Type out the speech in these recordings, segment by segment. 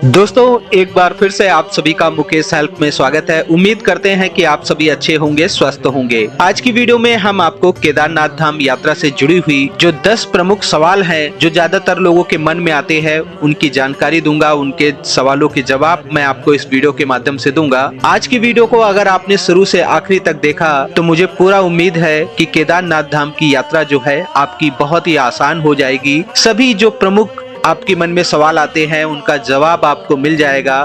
दोस्तों एक बार फिर से आप सभी का मुकेश हेल्प में स्वागत है। उम्मीद करते हैं कि आप सभी अच्छे होंगे, स्वस्थ होंगे। आज की वीडियो में हम आपको केदारनाथ धाम यात्रा से जुड़ी हुई जो 10 प्रमुख सवाल हैं जो ज्यादातर लोगों के मन में आते हैं, उनकी जानकारी दूंगा। उनके सवालों के जवाब मैं आपको इस वीडियो के माध्यम से दूंगा। आज की वीडियो को अगर आपने शुरू से आखिरी तक देखा तो मुझे पूरा उम्मीद है कि केदारनाथ धाम की यात्रा जो है आपकी बहुत ही आसान हो जाएगी। सभी जो प्रमुख आपके मन में सवाल आते हैं उनका जवाब आपको मिल जाएगा।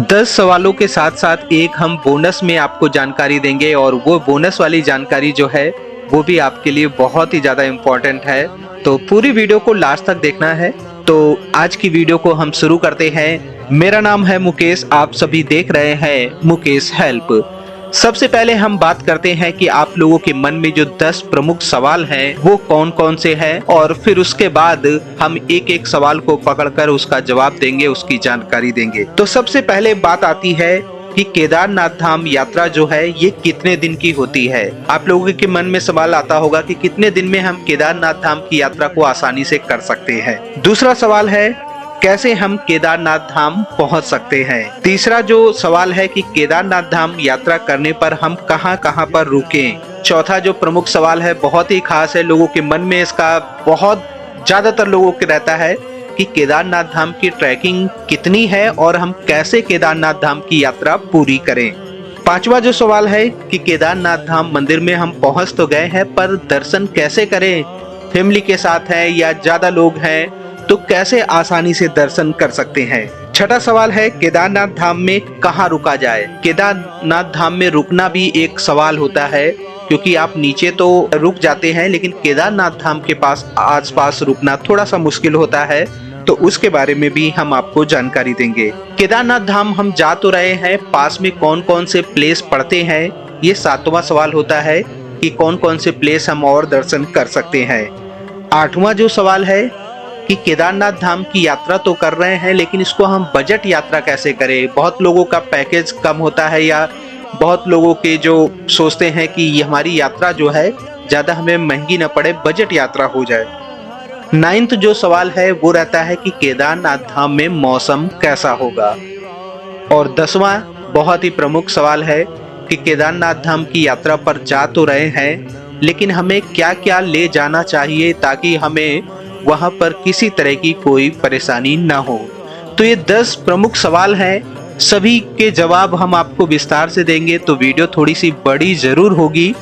10 सवालों के साथ साथ एक हम बोनस में आपको जानकारी देंगे और वो बोनस वाली जानकारी जो है वो भी आपके लिए बहुत ही ज्यादा इम्पोर्टेंट है। तो पूरी वीडियो को लास्ट तक देखना है। तो आज की वीडियो को हम शुरू करते हैं। मेरा नाम है मुकेश, आप सभी देख रहे हैं मुकेश हेल्प। सबसे पहले हम बात करते हैं कि आप लोगों के मन में जो 10 प्रमुख सवाल हैं वो कौन कौन से हैं, और फिर उसके बाद हम एक एक सवाल को पकड़कर उसका जवाब देंगे, उसकी जानकारी देंगे। तो सबसे पहले बात आती है कि केदारनाथ धाम यात्रा जो है ये कितने दिन की होती है। आप लोगों के मन में सवाल आता होगा कि कितने दिन में हम केदारनाथ धाम की यात्रा को आसानी से कर सकते हैं। दूसरा सवाल है कैसे हम केदारनाथ धाम पहुंच सकते हैं। तीसरा जो सवाल है कि केदारनाथ धाम यात्रा करने पर हम कहां कहां पर रुकें। चौथा जो प्रमुख सवाल है बहुत ही खास है, लोगों के मन में इसका बहुत ज्यादातर लोगों के रहता है कि केदारनाथ धाम की ट्रैकिंग कितनी है और हम कैसे केदारनाथ धाम की यात्रा पूरी करें। पांचवा जो सवाल है कि केदारनाथ धाम मंदिर में हम पहुंच तो गए हैं पर दर्शन कैसे करें, फैमिली के साथ हैं या ज्यादा लोग हैं तो कैसे आसानी से दर्शन कर सकते हैं। छठा सवाल है केदारनाथ धाम में कहाँ रुका जाए। केदारनाथ धाम में रुकना भी एक सवाल होता है क्योंकि आप नीचे तो रुक जाते हैं लेकिन केदारनाथ धाम के पास आसपास रुकना थोड़ा सा मुश्किल होता है, तो उसके बारे में भी हम आपको जानकारी देंगे। केदारनाथ धाम हम जा तो रहे हैं, पास में कौन कौन से प्लेस पड़ते हैं, ये 7वां सवाल होता है कि कौन कौन से प्लेस हम और दर्शन कर सकते हैं। 8वां जो सवाल है कि केदारनाथ धाम की यात्रा तो कर रहे हैं लेकिन इसको हम बजट यात्रा कैसे करें। बहुत लोगों का पैकेज कम होता है या बहुत लोगों के जो सोचते हैं कि ये हमारी यात्रा जो है ज्यादा हमें महंगी ना पड़े, बजट यात्रा हो जाए। 9वां जो सवाल है वो रहता है कि केदारनाथ धाम में मौसम कैसा होगा। और 10वां बहुत ही प्रमुख सवाल है कि केदारनाथ धाम की यात्रा पर जा तो रहे हैं लेकिन हमें क्या क्या ले जाना चाहिए ताकि हमें वहां पर किसी तरह की कोई परेशानी ना हो। तो ये 10 प्रमुख सवाल हैं, सभी के जवाब हम आपको विस्तार से देंगे। तो वीडियो थोड़ी सी बड़ी जरूर होगी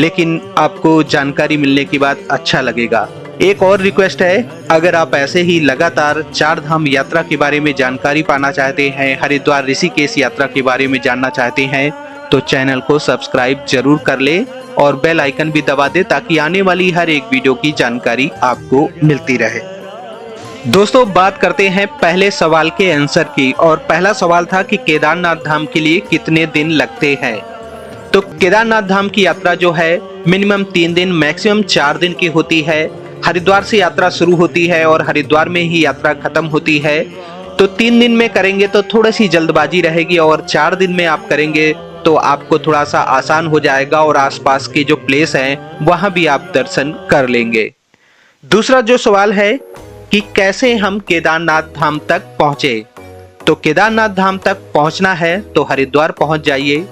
लेकिन आपको जानकारी मिलने के बाद अच्छा लगेगा। एक और रिक्वेस्ट है, अगर आप ऐसे ही लगातार 4 धाम यात्रा के बारे में जानकारी पाना चाहते हैं, हरिद्वार ऋषिकेश यात्रा के बारे में जानना चाहते हैं तो चैनल को सब्सक्राइब जरूर कर ले और बेल आइकन भी दबा दे ताकि आने वाली हर एक वीडियो की जानकारी आपको मिलती रहे। दोस्तों बात करते हैं पहले सवाल के आंसर की, और पहला सवाल था कि केदारनाथ धाम के लिए कितने दिन लगते हैं। तो केदारनाथ धाम की यात्रा जो है मिनिमम 3 दिन मैक्सिमम 4 दिन की होती है। हरिद्वार से यात्रा शुरू होती है और हरिद्वार में ही यात्रा खत्म होती है। तो 3 दिन में करेंगे तो थोड़ी सी जल्दबाजी रहेगी और 4 दिन में आप करेंगे तो आपको थोड़ा सा आसान हो जाएगा और आसपास के जो प्लेस हैं वहां भी आप दर्शन कर लेंगे। दूसरा जो सवाल है कि कैसे हम केदारनाथ धाम तक पहुंचे। तो केदारनाथ धाम तक पहुंचना है तो हरिद्वार पहुंच जाइए।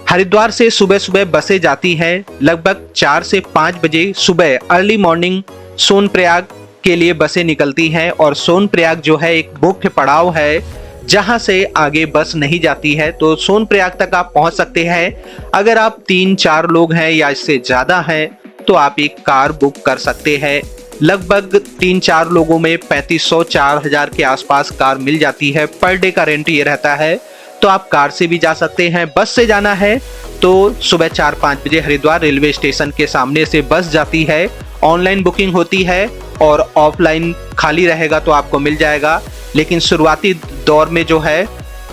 हरिद्वार से सुबह सुबह बसें जाती हैं, लगभग 4 से 5 बजे सुबह अर्ली मॉर्निंग सोनप्रयाग के लिए बसें निकलती हैं और सोनप्रयाग जो है एक मुख्य पड़ाव है जहां से आगे बस नहीं जाती है। तो सोनप्रयाग तक आप पहुंच सकते हैं। अगर आप 3-4 लोग हैं या इससे ज्यादा हैं तो आप एक कार बुक कर सकते हैं। लगभग 3-4 लोगों में 3500-4000 के आसपास कार मिल जाती है। पर डे का रेंट ये रहता है। तो आप कार से भी जा सकते हैं। बस से जाना है तो सुबह 4-5 बजे हरिद्वार रेलवे स्टेशन के सामने से बस जाती है। ऑनलाइन बुकिंग होती है और ऑफलाइन खाली रहेगा तो आपको मिल जाएगा, लेकिन शुरुआती दौर में जो है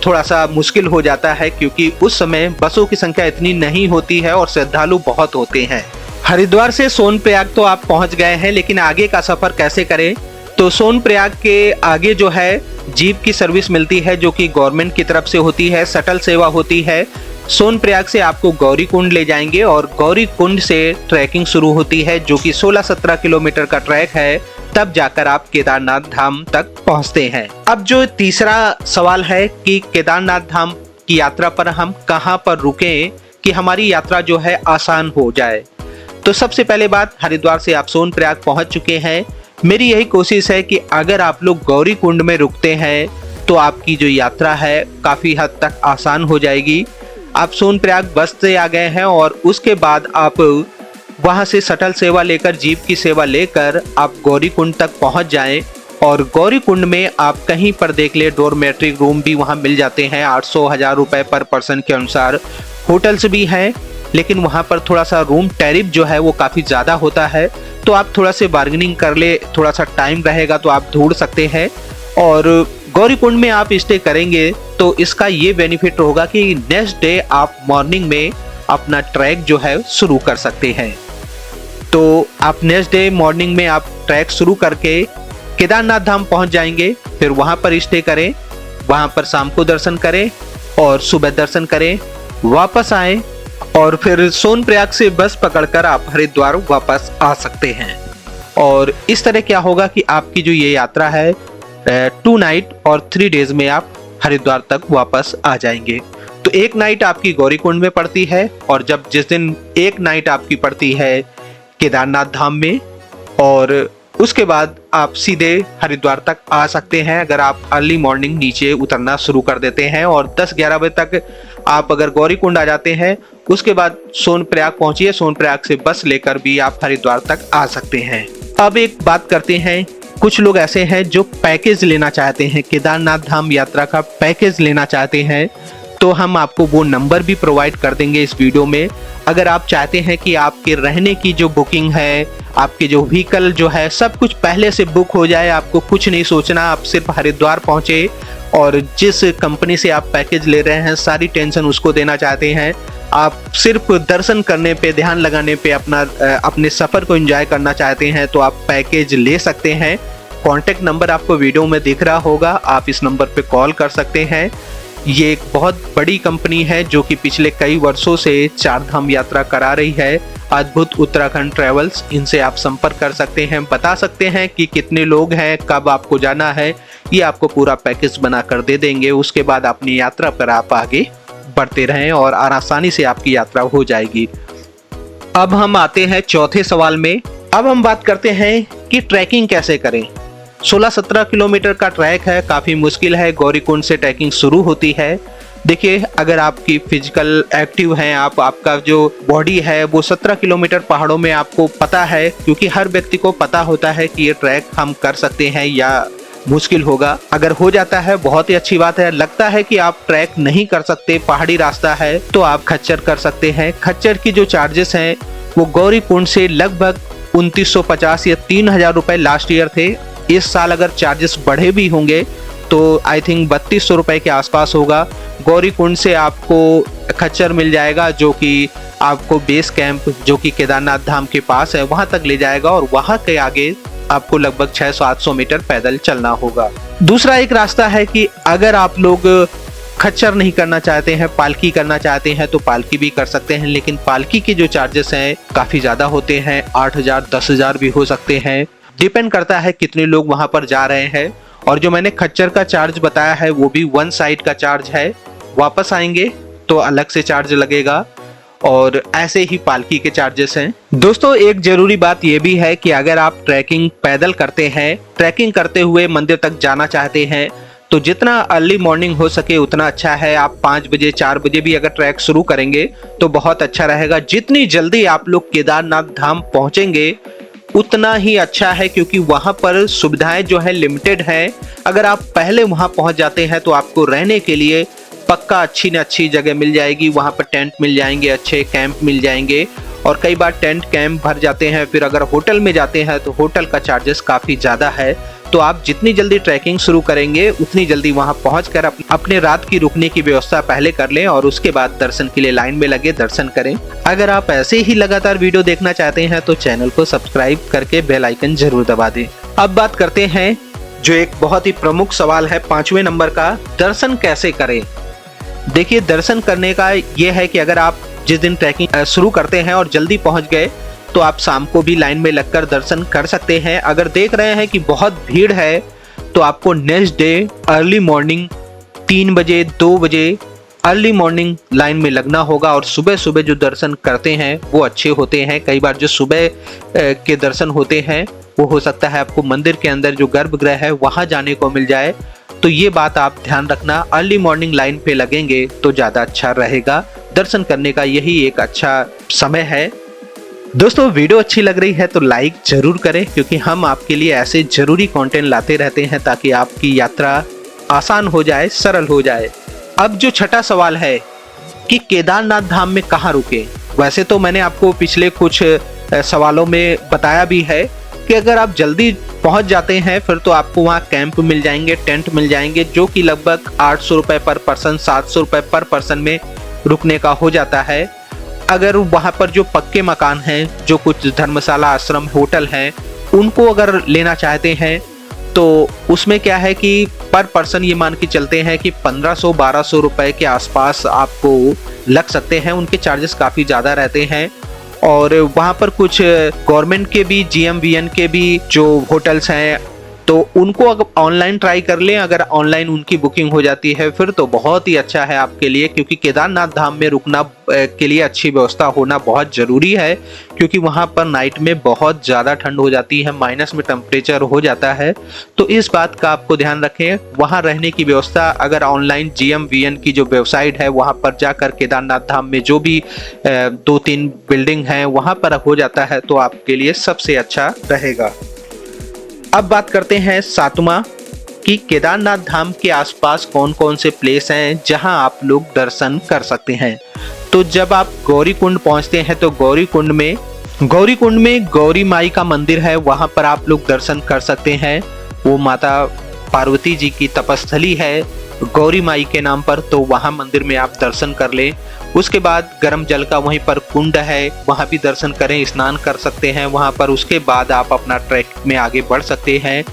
थोड़ा सा मुश्किल हो जाता है क्योंकि उस समय बसों की संख्या इतनी नहीं होती है और श्रद्धालु बहुत होते हैं। हरिद्वार से सोनप्रयाग तो आप पहुंच गए हैं लेकिन आगे का सफर कैसे करें। तो सोनप्रयाग के आगे जो है जीप की सर्विस मिलती है जो कि गवर्नमेंट की तरफ से होती है, शटल सेवा होती है। सोनप्रयाग से आपको गौरी कुंड ले जाएंगे और गौरी कुंड से ट्रैकिंग शुरू होती है जो कि 16-17 किलोमीटर का ट्रैक है। तब जाकर आप केदारनाथ धाम तक पहुंचते हैं। अब जो तीसरा सवाल है कि केदारनाथ धाम की यात्रा पर हम कहां पर रुकें कि हमारी यात्रा जो है आसान हो जाए। तो सबसे पहले बात, हरिद्वार से आप सोनप्रयाग पहुंच चुके हैं। मेरी यही कोशिश है कि अगर आप लोग गौरी कुंड में रुकते हैं तो आपकी जो यात्रा है काफ़ी हद तक आसान हो जाएगी। आप सोनप्रयाग बस से आ गए हैं और उसके बाद आप वहां से शटल सेवा लेकर, जीप की सेवा लेकर आप गौरी कुंड तक पहुंच जाएं और गौरी कुंड में आप कहीं पर देख ले डोरमेट्री रूम भी वहां मिल जाते हैं। 800-1000 रुपए पर पर्सन के अनुसार होटल्स भी हैं, लेकिन वहां पर थोड़ा सा रूम टैरिफ जो है वो काफ़ी ज़्यादा होता है। तो आप थोड़ा से बार्गेनिंग कर ले, थोड़ा सा टाइम रहेगा तो आप ढूंढ सकते हैं। और गौरी कुंड में आप स्टे करेंगे तो इसका ये बेनिफिट होगा कि नेक्स्ट डे आप मॉर्निंग में अपना ट्रैक जो है शुरू कर सकते हैं। तो आप नेक्स्ट डे मॉर्निंग में आप ट्रैक शुरू करके केदारनाथ धाम पहुंच जाएंगे, फिर वहां पर स्टे करें, वहां पर शाम को दर्शन करें और सुबह दर्शन करें, वापस आएं और फिर सोनप्रयाग से बस पकड़कर आप हरिद्वार वापस आ सकते हैं। और इस तरह क्या होगा कि आपकी जो ये यात्रा है 2 नाइट और 3 डेज में आप हरिद्वार तक वापस आ जाएंगे। तो एक नाइट आपकी गौरी कुंड में पड़ती है और जिस दिन एक नाइट आपकी पड़ती है केदारनाथ धाम में, और उसके बाद आप सीधे हरिद्वार तक आ सकते हैं अगर आप अर्ली मॉर्निंग नीचे उतरना शुरू कर देते हैं। और 10-11 बजे तक आप अगर गौरी कुंड आ जाते हैं, उसके बाद सोनप्रयाग पहुंचिए, सोनप्रयाग से बस लेकर भी आप हरिद्वार तक आ सकते हैं। अब एक बात करते हैं, कुछ लोग ऐसे हैं जो पैकेज लेना चाहते हैं, केदारनाथ धाम यात्रा का पैकेज लेना चाहते हैं, तो हम आपको वो नंबर भी प्रोवाइड कर देंगे इस वीडियो में। अगर आप चाहते हैं कि आपके रहने की जो बुकिंग है, आपके जो व्हीकल जो है, सब कुछ पहले से बुक हो जाए, आपको कुछ नहीं सोचना, आप सिर्फ हरिद्वार पहुंचे और जिस कंपनी से आप पैकेज ले रहे हैं सारी टेंशन उसको देना चाहते हैं, आप सिर्फ दर्शन करने पे ध्यान लगाने पे अपने सफ़र को एंजॉय करना चाहते हैं, तो आप पैकेज ले सकते हैं। कॉन्टैक्ट नंबर आपको वीडियो में दिख रहा होगा, आप इस नंबर पे कॉल कर सकते हैं। ये एक बहुत बड़ी कंपनी है जो कि पिछले कई वर्षों से 4 धाम यात्रा करा रही है, अद्भुत उत्तराखंड ट्रेवल्स। इनसे आप संपर्क कर सकते हैं, बता सकते हैं कि कितने लोग हैं, कब आपको जाना है, ये आपको पूरा पैकेज बनाकर दे देंगे। उसके बाद अपनी यात्रा पर आप आगे बढ़ते रहें और आसानी से आपकी यात्रा हो जाएगी। अब हम आते हैं चौथे सवाल में। अब हम बात करते हैं कि ट्रैकिंग कैसे करें। 16-17 किलोमीटर का ट्रैक है, काफ़ी मुश्किल है। गौरी कुंड से ट्रैकिंग शुरू होती है। देखिए, अगर आपकी फिजिकल एक्टिव हैं आप, आपका जो बॉडी है वो 17 किलोमीटर पहाड़ों में आपको पता है, क्योंकि हर व्यक्ति को पता होता है कि ये ट्रैक हम कर सकते हैं या मुश्किल होगा। अगर हो जाता है बहुत ही अच्छी बात है। लगता है कि आप ट्रैक नहीं कर सकते, पहाड़ी रास्ता है, तो आप खच्चर कर सकते हैं। खच्चर की जो चार्जेस हैं वो गौरी कुंड से लगभग 2950 या 3000 रुपए लास्ट ईयर थे। इस साल अगर चार्जेस बढ़े भी होंगे तो आई थिंक 3200 रुपए के आसपास होगा। गौरी कुंड से आपको खच्चर मिल जाएगा जो कि आपको बेस कैंप जो कि केदारनाथ धाम के पास है वहां तक ले जाएगा, और वहां के आगे आपको लगभग 600-800 मीटर पैदल चलना होगा। दूसरा एक रास्ता है कि अगर आप लोग खच्चर नहीं करना चाहते हैं, पालकी करना चाहते हैं, तो पालकी भी कर सकते हैं, लेकिन पालकी के जो चार्जेस हैं काफ़ी ज़्यादा होते हैं, 8000 10,000 भी हो सकते हैं। डिपेंड करता है कितने लोग वहां पर जा रहे हैं। और जो मैंने खच्चर का चार्ज बताया है वो भी 1 साइड का चार्ज है, वापस आएंगे तो अलग से चार्ज लगेगा, और ऐसे ही पालकी के चार्जेस हैं। दोस्तों, एक जरूरी बात यह भी है कि अगर आप ट्रैकिंग पैदल करते हैं, ट्रैकिंग करते हुए मंदिर तक जाना चाहते हैं, तो जितना अर्ली मॉर्निंग हो सके उतना अच्छा है। आप 5 बजे 4 बजे भी अगर ट्रैक शुरू करेंगे तो बहुत अच्छा रहेगा। जितनी जल्दी आप लोग केदारनाथ धाम पहुंचेंगे उतना ही अच्छा है, क्योंकि वहां पर सुविधाएं जो है लिमिटेड है। अगर आप पहले वहां पहुंच जाते हैं तो आपको रहने के लिए पक्का अच्छी न अच्छी जगह मिल जाएगी। वहां पर टेंट मिल जाएंगे, अच्छे कैंप मिल जाएंगे, और कई बार टेंट कैंप भर जाते हैं। फिर अगर होटल में जाते हैं तो होटल का चार्जेस काफ़ी ज़्यादा है। तो आप जितनी जल्दी ट्रैकिंग शुरू करेंगे उतनी जल्दी वहां पहुंचकर अपने रात की रुकने की व्यवस्था पहले कर लें, और उसके बाद दर्शन के लिए लाइन में लगे दर्शन करें। अगर आप ऐसे ही लगातार वीडियो देखना चाहते हैं तो चैनल को सब्सक्राइब करके बेल आइकन जरूर दबा दें। अब बात करते हैं जो एक बहुत ही प्रमुख सवाल है 5वें नंबर का, दर्शन कैसे करें। देखिए, दर्शन करने का ये है कि अगर आप जिस दिन ट्रैकिंग शुरू करते हैं और जल्दी पहुंच गए तो आप शाम को भी लाइन में लगकर दर्शन कर सकते हैं। अगर देख रहे हैं कि बहुत भीड़ है तो आपको नेक्स्ट डे अर्ली मॉर्निंग 3 बजे 2 बजे अर्ली मॉर्निंग लाइन में लगना होगा। और सुबह सुबह जो दर्शन करते हैं वो अच्छे होते हैं। कई बार जो सुबह के दर्शन होते हैं वो हो सकता है आपको मंदिर के अंदर जो गर्भगृह है वहां जाने को मिल जाए। तो ये बात आप ध्यान रखना, अर्ली मॉर्निंग लाइन पे लगेंगे तो ज़्यादा अच्छा रहेगा। दर्शन करने का यही एक अच्छा समय है। दोस्तों वीडियो अच्छी लग रही है तो लाइक जरूर करें, क्योंकि हम आपके लिए ऐसे जरूरी कंटेंट लाते रहते हैं ताकि आपकी यात्रा आसान हो जाए, सरल हो जाए। अब जो छठा सवाल है कि केदारनाथ धाम में कहाँ रुके। वैसे तो मैंने आपको पिछले कुछ सवालों में बताया भी है कि अगर आप जल्दी पहुंच जाते हैं फिर तो आपको वहाँ कैंप मिल जाएंगे, टेंट मिल जाएंगे, जो कि लगभग 800 रुपये पर पर्सन, 700 रुपये पर पर्सन में रुकने का हो जाता है। अगर वहाँ पर जो पक्के मकान हैं, जो कुछ धर्मशाला, आश्रम, होटल हैं, उनको अगर लेना चाहते हैं तो उसमें क्या है कि पर पर्सन ये मान के चलते हैं कि 1500-1200 रुपये के आसपास आपको लग सकते हैं। उनके चार्जेस काफ़ी ज़्यादा रहते हैं। और वहाँ पर कुछ गवर्नमेंट के भी, GMVN के भी जो होटल्स हैं, तो उनको अगर ऑनलाइन ट्राई कर लें, अगर ऑनलाइन उनकी बुकिंग हो जाती है फिर तो बहुत ही अच्छा है आपके लिए, क्योंकि केदारनाथ धाम में रुकना के लिए अच्छी व्यवस्था होना बहुत ज़रूरी है। क्योंकि वहाँ पर नाइट में बहुत ज़्यादा ठंड हो जाती है, माइनस में टेम्परेचर हो जाता है। तो इस बात का आपको ध्यान रखें। वहाँ रहने की व्यवस्था अगर ऑनलाइन GMVN की जो वेबसाइट है वहाँ पर जाकर केदारनाथ धाम में जो भी 2-3 बिल्डिंग हैं वहाँ पर हो जाता है तो आपके लिए सबसे अच्छा रहेगा। अब बात करते हैं सातवां कि केदारनाथ धाम के आसपास कौन कौन से प्लेस हैं जहां आप लोग दर्शन कर सकते हैं। तो जब आप गौरीकुंड पहुंचते हैं तो गौरीकुंड में गौरी माई का मंदिर है, वहां पर आप लोग दर्शन कर सकते हैं। वो माता पार्वती जी की तपस्थली है गौरी माई के नाम पर, तो वहां मंदिर में आप दर्शन कर लें। उसके बाद गर्म जल का वहीं पर कुंड है, वहां भी दर्शन करें, स्नान कर सकते हैं वहां पर। उसके बाद आप अपना ट्रैक में आगे बढ़ सकते हैं।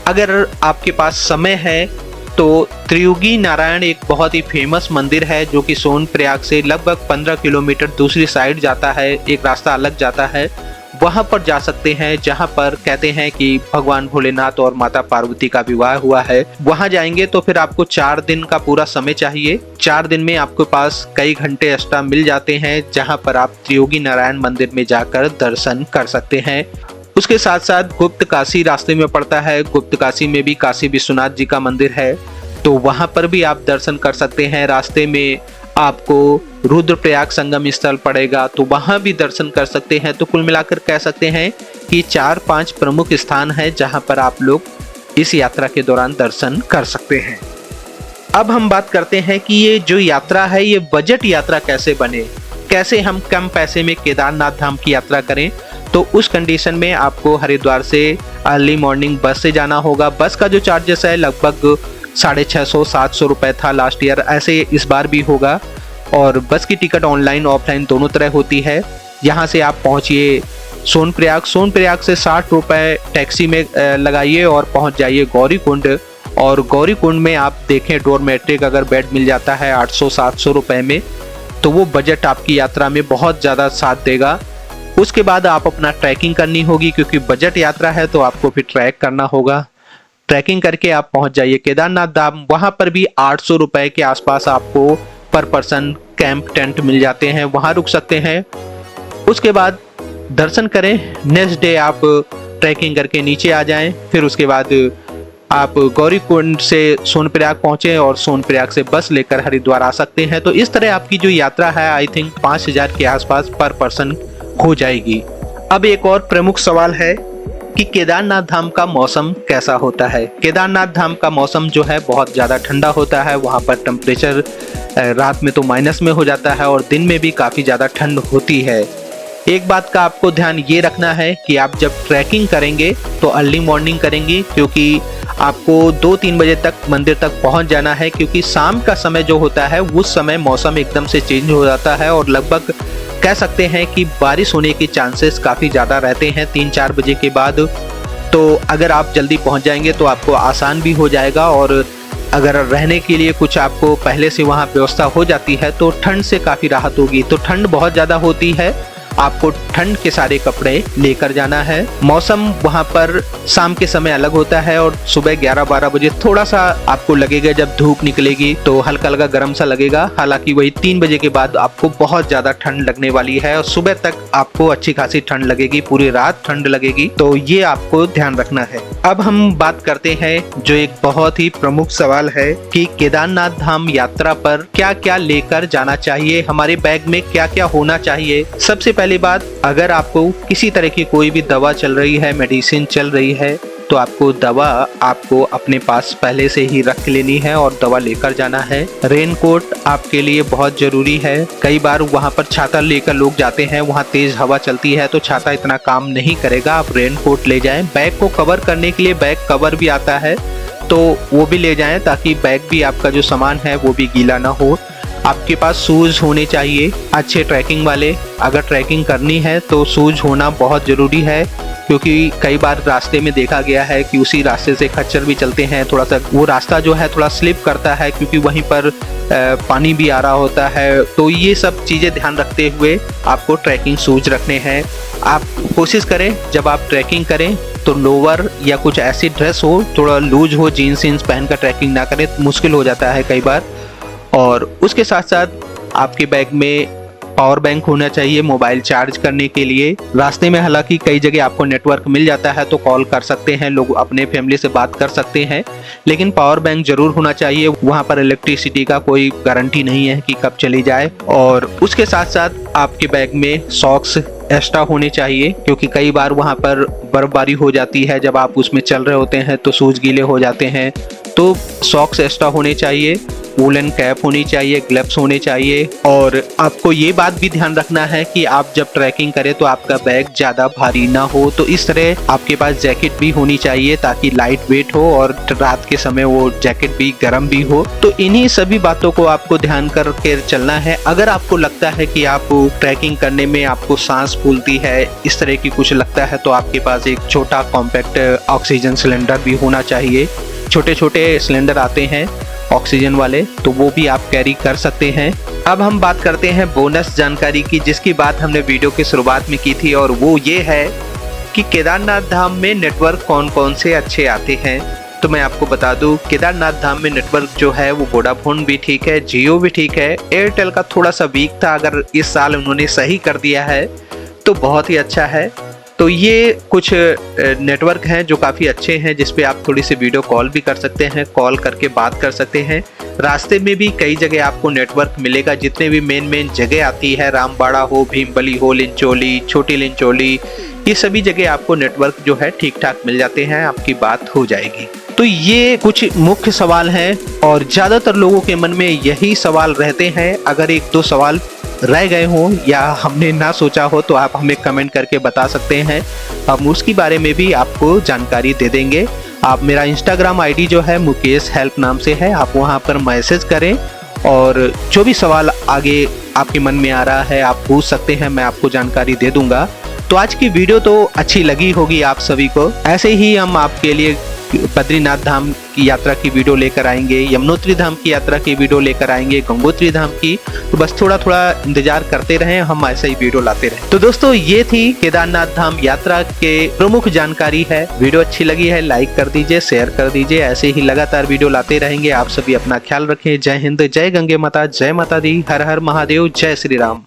अगर आपके पास समय है तो त्रियुगी नारायण एक बहुत ही फेमस मंदिर है जो कि सोनप्रयाग से लगभग 15 किलोमीटर दूसरी साइड जाता है, एक रास्ता अलग जाता है। वहां पर जा सकते हैं जहां पर कहते हैं कि भगवान भोलेनाथ और माता पार्वती का विवाह हुआ है। वहां जाएंगे तो फिर आपको 4 दिन का पूरा समय चाहिए। 4 दिन में आपके पास कई घंटे एक्स्ट्रा मिल जाते हैं जहां पर आप त्रियोगी नारायण मंदिर में जाकर दर्शन कर सकते हैं। उसके साथ साथ गुप्त काशी रास्ते में पड़ता है। गुप्त काशी में भी काशी विश्वनाथ जी का मंदिर है, तो वहां पर भी आप दर्शन कर सकते हैं। रास्ते में आपको रुद्रप्रयाग संगम स्थल पड़ेगा, तो वहां भी दर्शन कर सकते हैं। तो कुल मिलाकर कह सकते हैं कि 4-5 प्रमुख स्थान हैं जहां पर आप लोग इस यात्रा के दौरान दर्शन कर सकते हैं। अब हम बात करते हैं कि ये जो यात्रा है ये बजट यात्रा कैसे बने, कैसे हम कम पैसे में केदारनाथ धाम की यात्रा करें। तो उस कंडीशन में आपको हरिद्वार से अर्ली मॉर्निंग बस से जाना होगा। बस का जो चार्जेस है लगभग 650-700 रुपये था लास्ट ईयर, ऐसे इस बार भी होगा। और बस की टिकट ऑनलाइन ऑफलाइन दोनों तरह होती है। यहाँ से आप पहुँचिए सोनप्रयाग से 60 रुपये टैक्सी में लगाइए और पहुँच जाइए गौरीकुंड। और गौरीकुंड में आप देखें डोरमेट्रिक अगर बेड मिल जाता है 800-700 रुपये में, तो वो बजट आपकी यात्रा में बहुत ज़्यादा साथ देगा। उसके बाद आप अपना ट्रैकिंग करनी होगी, क्योंकि बजट यात्रा है तो आपको फिर ट्रैक करना होगा। ट्रैकिंग करके आप पहुंच जाइए केदारनाथ धाम। वहां पर भी 800 रुपये के आसपास आपको पर पर्सन कैंप टेंट मिल जाते हैं, वहां रुक सकते हैं। उसके बाद दर्शन करें। नेक्स्ट डे आप ट्रैकिंग करके नीचे आ जाएं। फिर उसके बाद आप गौरीकुंड से सोनप्रयाग पहुंचे और सोनप्रयाग से बस लेकर हरिद्वार आ सकते हैं। तो इस तरह आपकी जो यात्रा है आई थिंक 5000 के आसपास पर पर्सन हो जाएगी। अब एक और प्रमुख सवाल है कि केदारनाथ धाम का मौसम कैसा होता है। केदारनाथ धाम का मौसम जो है बहुत ज़्यादा ठंडा होता है। वहाँ पर टेम्परेचर रात में तो माइनस में हो जाता है और दिन में भी काफ़ी ज़्यादा ठंड होती है। एक बात का आपको ध्यान ये रखना है कि आप जब ट्रैकिंग करेंगे तो अर्ली मॉर्निंग करेंगे, क्योंकि आपको 2-3 बजे तक मंदिर तक पहुंच जाना है। क्योंकि शाम का समय जो होता है उस समय मौसम एकदम से चेंज हो जाता है और लगभग कह सकते हैं कि बारिश होने के चांसेस काफ़ी ज़्यादा रहते हैं 3-4 बजे के बाद। तो अगर आप जल्दी पहुंच जाएंगे तो आपको आसान भी हो जाएगा। और अगर रहने के लिए कुछ आपको पहले से वहां व्यवस्था हो जाती है तो ठंड से काफ़ी राहत होगी। तो ठंड बहुत ज़्यादा होती है आपको ठंड के सारे कपड़े लेकर जाना है। मौसम वहां पर शाम के समय अलग होता है और सुबह 11-12 बजे थोड़ा सा आपको लगेगा, जब धूप निकलेगी तो हल्का हल्का गर्म सा लगेगा। हालांकि वही 3 बजे के बाद आपको बहुत ज्यादा ठंड लगने वाली है और सुबह तक आपको अच्छी खासी ठंड लगेगी, पूरी रात ठंड लगेगी, तो ये आपको ध्यान रखना है। अब हम बात करते हैं जो एक बहुत ही प्रमुख सवाल है कि केदारनाथ धाम यात्रा पर क्या क्या लेकर जाना चाहिए, हमारे बैग में क्या क्या होना चाहिए। सबसे पहली बात, अगर आपको किसी तरह की कोई भी दवा चल रही है, मेडिसिन चल रही है, तो आपको दवा आपको अपने पास पहले से ही रख लेनी है और दवा लेकर जाना है। रेनकोट आपके लिए बहुत जरूरी है। कई बार वहां पर छाता लेकर लोग जाते हैं, वहां तेज हवा चलती है तो छाता इतना काम नहीं करेगा, आप रेनकोट ले जाएं। बैग को कवर करने के लिए बैग कवर भी आता है, तो वो भी ले जाएं ताकि बैग भी आपका जो सामान है वो भी गीला ना हो। आपके पास शूज होने चाहिए अच्छे ट्रैकिंग वाले। अगर ट्रैकिंग करनी है तो शूज होना बहुत ज़रूरी है, क्योंकि कई बार रास्ते में देखा गया है कि उसी रास्ते से खच्चर भी चलते हैं, थोड़ा सा वो रास्ता जो है थोड़ा स्लिप करता है क्योंकि वहीं पर पानी भी आ रहा होता है। तो ये सब चीज़ें ध्यान रखते हुए आपको ट्रैकिंग शूज रखने हैं। आप कोशिश करें जब आप ट्रैकिंग करें तो लोअर या कुछ ऐसी ड्रेस हो, थोड़ा लूज हो, जीन्स वीन्स पहनकर ट्रैकिंग ना करें, मुश्किल हो जाता है कई बार। और उसके साथ साथ आपके बैग में पावर बैंक होना चाहिए मोबाइल चार्ज करने के लिए। रास्ते में हालांकि कई जगह आपको नेटवर्क मिल जाता है तो कॉल कर सकते हैं, लोग अपने फैमिली से बात कर सकते हैं, लेकिन पावर बैंक जरूर होना चाहिए। वहां पर इलेक्ट्रिसिटी का कोई गारंटी नहीं है कि कब चली जाए। और उसके साथ साथ आपके बैग में सॉक्स एक्स्ट्रा होने चाहिए, क्योंकि कई बार वहां पर बर्फबारी हो जाती है, जब आप उसमें चल रहे होते हैं तो शूज गीले हो जाते हैं, तो सॉक्स एक्स्ट्रा होने चाहिए। वूलन कैप होनी चाहिए, ग्लव्स होने चाहिए। और आपको ये बात भी ध्यान रखना है कि आप जब ट्रैकिंग करें तो आपका बैग ज्यादा भारी ना हो, तो इस तरह आपके पास जैकेट भी होनी चाहिए ताकि लाइट वेट हो और रात के समय वो जैकेट भी गर्म भी हो। तो इन्हीं सभी बातों को आपको ध्यान करके चलना है। अगर आपको लगता है कि आप ट्रैकिंग करने में आपको सांस फूलती है, इस तरह की कुछ लगता है, तो आपके पास एक छोटा कॉम्पैक्ट ऑक्सीजन सिलेंडर भी होना चाहिए। छोटे छोटे सिलेंडर आते हैं ऑक्सीजन वाले, तो वो भी आप कैरी कर सकते हैं। अब हम बात करते हैं बोनस जानकारी की, जिसकी बात हमने वीडियो की शुरुआत में की थी, और वो ये है कि केदारनाथ धाम में नेटवर्क कौन कौन से अच्छे आते हैं। तो मैं आपको बता दूं, केदारनाथ धाम में नेटवर्क जो है वो वोडाफोन भी ठीक है, जियो भी ठीक है, एयरटेल का थोड़ा सा वीक था, अगर इस साल उन्होंने सही कर दिया है तो बहुत ही अच्छा है। तो ये कुछ नेटवर्क हैं जो काफ़ी अच्छे हैं, जिस पे आप थोड़ी सी वीडियो कॉल भी कर सकते हैं, कॉल करके बात कर सकते हैं। रास्ते में भी कई जगह आपको नेटवर्क मिलेगा, जितने भी मेन जगह आती है, रामबाड़ा हो, भीमबली हो, लिंचोली, छोटी लिंचोली, ये सभी जगह आपको नेटवर्क जो है ठीक ठाक मिल जाते हैं, आपकी बात हो जाएगी। तो ये कुछ मुख्य सवाल हैं और ज़्यादातर लोगों के मन में यही सवाल रहते हैं। अगर एक दो सवाल रह गए हों या हमने ना सोचा हो तो आप हमें कमेंट करके बता सकते हैं, हम उसके बारे में भी आपको जानकारी दे देंगे। आप मेरा इंस्टाग्राम आईडी जो है मुकेश हेल्प नाम से है, आप वहां पर मैसेज करें और जो भी सवाल आगे आपके मन में आ रहा है आप पूछ सकते हैं, मैं आपको जानकारी दे दूंगा। तो आज की वीडियो तो अच्छी लगी होगी आप सभी को। ऐसे ही हम आपके लिए बद्रीनाथ धाम की यात्रा की वीडियो लेकर आएंगे, यमुनोत्री धाम की यात्रा की वीडियो लेकर आएंगे, गंगोत्री धाम की, तो बस थोड़ा थोड़ा इंतजार करते रहें, हम ऐसे ही वीडियो लाते रहें। तो दोस्तों ये थी केदारनाथ धाम यात्रा के प्रमुख जानकारी है। वीडियो अच्छी लगी है लाइक कर दीजिए, शेयर कर दीजिए, ऐसे ही लगातार वीडियो लाते रहेंगे। आप सभी अपना ख्याल रखें। जय हिंद, जय गंगे माता, जय माता दी, हर हर महादेव, जय श्री राम।